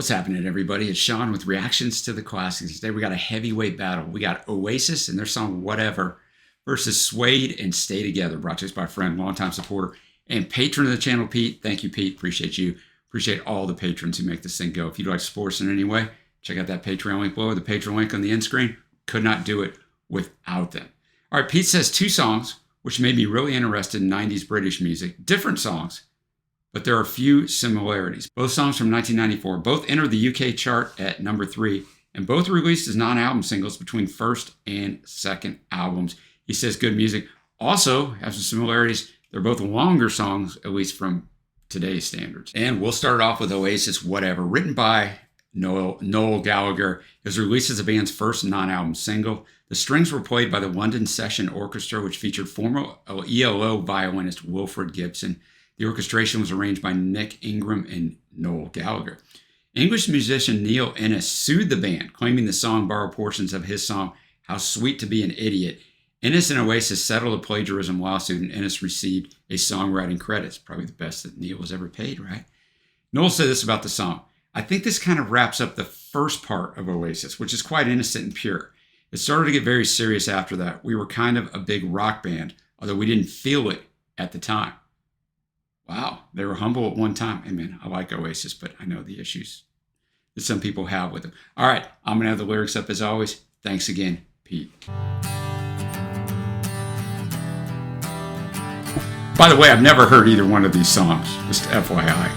What's happening, everybody? It's Sean with Reactions to the Classics. Today we got a heavyweight battle. We got Oasis and their song Whatever versus Suede and Stay Together, brought to us by a friend, longtime supporter, and patron of the channel, Pete. Thank you, Pete. Appreciate you. Appreciate all the patrons who make this thing go. If you'd like to support us in any way, check out that Patreon link below, the Patreon link on the end screen. Could not do it without them. All right, Pete says two songs, which made me really interested in 90s British music. Different songs, but there are a few similarities. Both songs from 1994, both entered the UK chart at number 3, and both released as non-album singles between first and second albums. He says good music also has some similarities. They're both longer songs, at least from today's standards. And we'll start off with Oasis Whatever, written by Noel Gallagher. It was released as the band's first non-album single. The strings were played by the London Session Orchestra, which featured former ELO violinist Wilfred Gibson. The orchestration was arranged by Nick Ingram and Noel Gallagher. English musician Neil Innes sued the band, claiming the song borrowed portions of his song, How Sweet to Be an Idiot. Innes and Oasis settled a plagiarism lawsuit, and Innes received a songwriting credit. Probably the best that Neil was ever paid, right? Noel said this about the song. I think this kind of wraps up the first part of Oasis, which is quite innocent and pure. It started to get very serious after that. We were kind of a big rock band, although we didn't feel it at the time. Wow, they were humble at one time. Hey man, I like Oasis, but I know the issues that some people have with them. All right, I'm going to have the lyrics up as always. Thanks again, Pete. By the way, I've never heard either one of these songs, just FYI.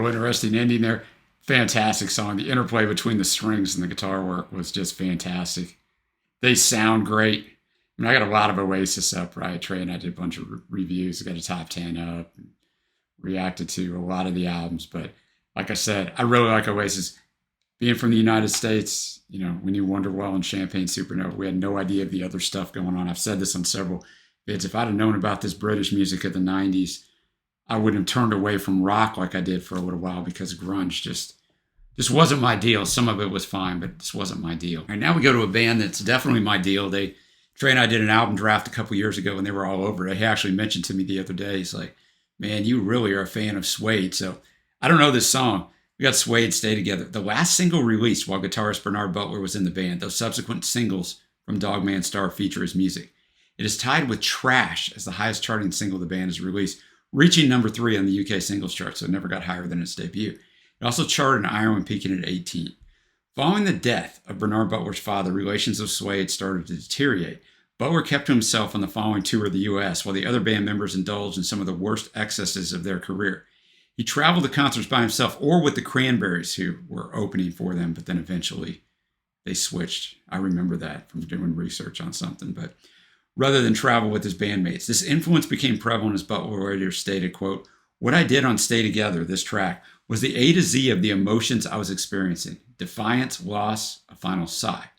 little interesting ending there. Fantastic song. The interplay between the strings and the guitar work was just fantastic. They sound great. I mean, I got a lot of Oasis up, right? Trey and I did a bunch of reviews. I got a top 10 up, and reacted to a lot of the albums. But like I said, I really like Oasis. Being from the United States, you know, we knew Wonderwall and Champagne Supernova. We had no idea of the other stuff going on. I've said this on several vids. If I'd have known about this British music of the 90s, I wouldn't have turned away from rock like I did for a little while, because grunge just wasn't my deal. Some of it was fine, but this wasn't my deal. All right, now we go to a band that's definitely my deal. Trey and I did an album draft a couple years ago, and they were all over it. He actually mentioned to me the other day, he's like, man, you really are a fan of Suede. So I don't know this song. We got Suede, Stay Together. The last single released while guitarist Bernard Butler was in the band. Those subsequent singles from Dogman Star feature his music. It is tied with Trash as the highest charting single the band has released, reaching number 3 on the UK singles chart, so it never got higher than its debut. It also charted in Ireland, peaking at 18. Following the death of Bernard Butler's father, relations with Suede started to deteriorate. Butler kept to himself on the following tour of the US, while the other band members indulged in some of the worst excesses of their career. He traveled to concerts by himself or with the Cranberries, who were opening for them, but then eventually they switched. I remember that from doing research on something, but rather than travel with his bandmates. This influence became prevalent as Butler later stated, quote, "What I did on Stay Together, this track, was the A to Z of the emotions I was experiencing. Defiance, loss, a final sigh."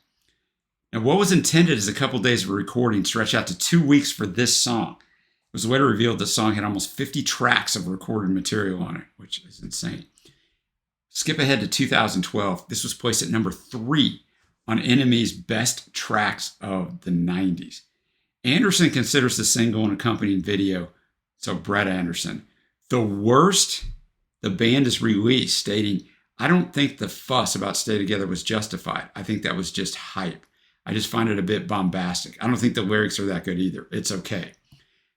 Now, what was intended as a couple days of recording stretched out to 2 weeks for this song. It was later revealed the song had almost 50 tracks of recorded material on it, which is insane. Skip ahead to 2012. This was placed at number 3 on NME's best tracks of the 90s. Anderson considers the single and accompanying video, so Brett Anderson, the worst the band has released, stating, "I don't think the fuss about Stay Together was justified. I think that was just hype. I just find it a bit bombastic. I don't think the lyrics are that good either. It's okay."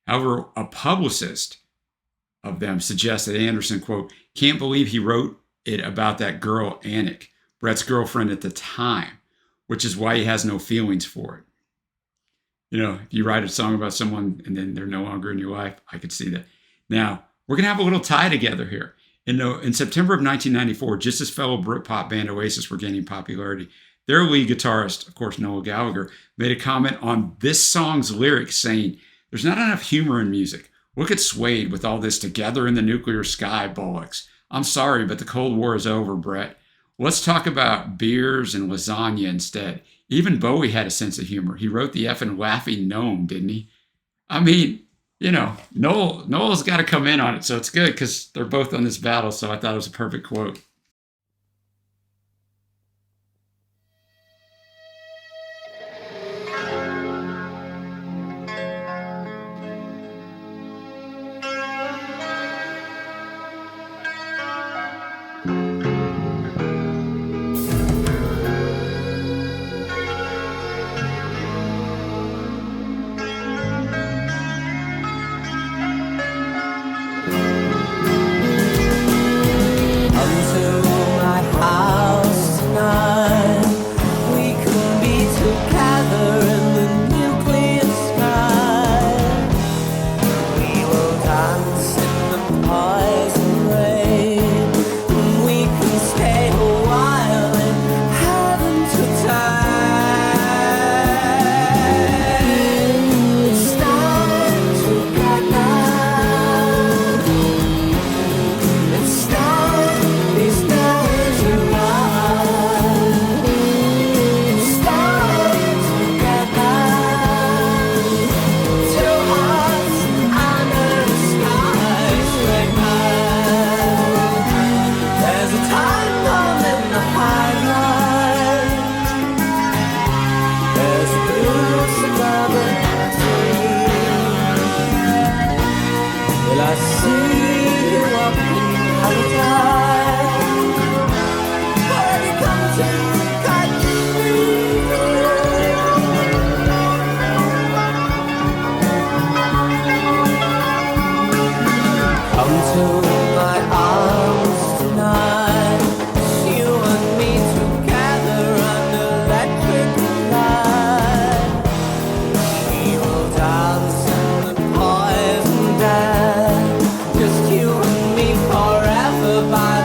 However, a publicist of them suggests that Anderson, quote, "can't believe he wrote it about that girl, Anik, Brett's girlfriend at the time, which is why he has no feelings for it." You know, if you write a song about someone and then they're no longer in your life, I could see that. Now, we're going to have a little tie together here. In September of 1994, just as fellow Britpop band Oasis were gaining popularity, their lead guitarist, of course, Noel Gallagher, made a comment on this song's lyrics saying, "There's not enough humor in music. Look at Suede with all this together in the nuclear sky bollocks. I'm sorry, but the Cold War is over, Brett. Let's talk about beers and lasagna instead. Even Bowie had a sense of humor. He wrote the effing Laughing Gnome, didn't he?" I mean, you know, Noel's got to come in on it, so it's good because they're both on this battle, so I thought it was a perfect quote. Just you and me forever by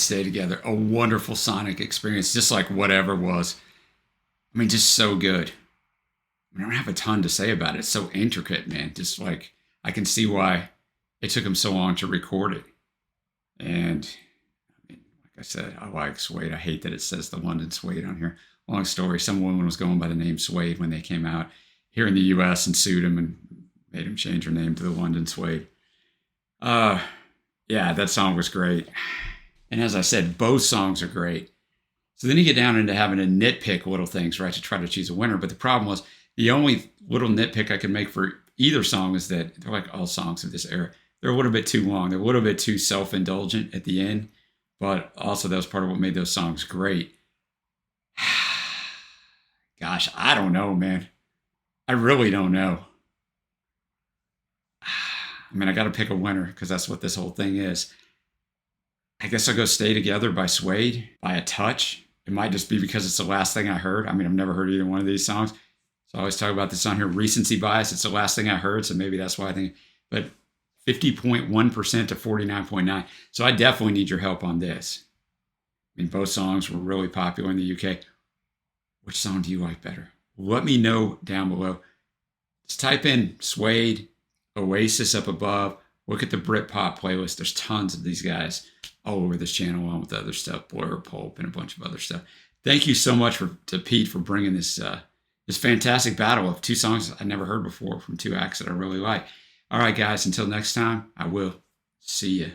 Stay Together. A wonderful sonic experience, just like Whatever was. I mean, just so good. I don't have a ton to say about it. It's so intricate, man. Just like, I can see why it took him so long to record it. And I mean, like I said, I like Suede. I hate that it says the London Suede on here. Long story. Some woman was going by the name Suede when they came out here in the U.S. and sued him and made him change her name to the London Suede. Yeah, that song was great. And as I said, both songs are great. So then you get down into having to nitpick little things, right, to try to choose a winner. But the problem was the only little nitpick I could make for either song is that they're like all songs of this era. They're a little bit too long. They're a little bit too self-indulgent at the end. But also that was part of what made those songs great. Gosh, I don't know, man. I really don't know. I mean, I got to pick a winner because that's what this whole thing is. I guess I'll go Stay Together by Suede by a touch. It might just be because it's the last thing I heard. I mean, I've never heard either one of these songs. So I always talk about this on here, recency bias. It's the last thing I heard, so maybe that's why I think. But 50.1% to 49.9%. So I definitely need your help on this. I mean, both songs were really popular in the UK. Which song do you like better? Let me know down below. Just type in Suede, Oasis up above. Look at the Britpop playlist. There's tons of these guys all over this channel, along with other stuff, Blur, Pulp, and a bunch of other stuff. Thank you so much to Pete for bringing this this fantastic battle of two songs I never heard before from two acts that I really like. All right, guys, until next time, I will see you.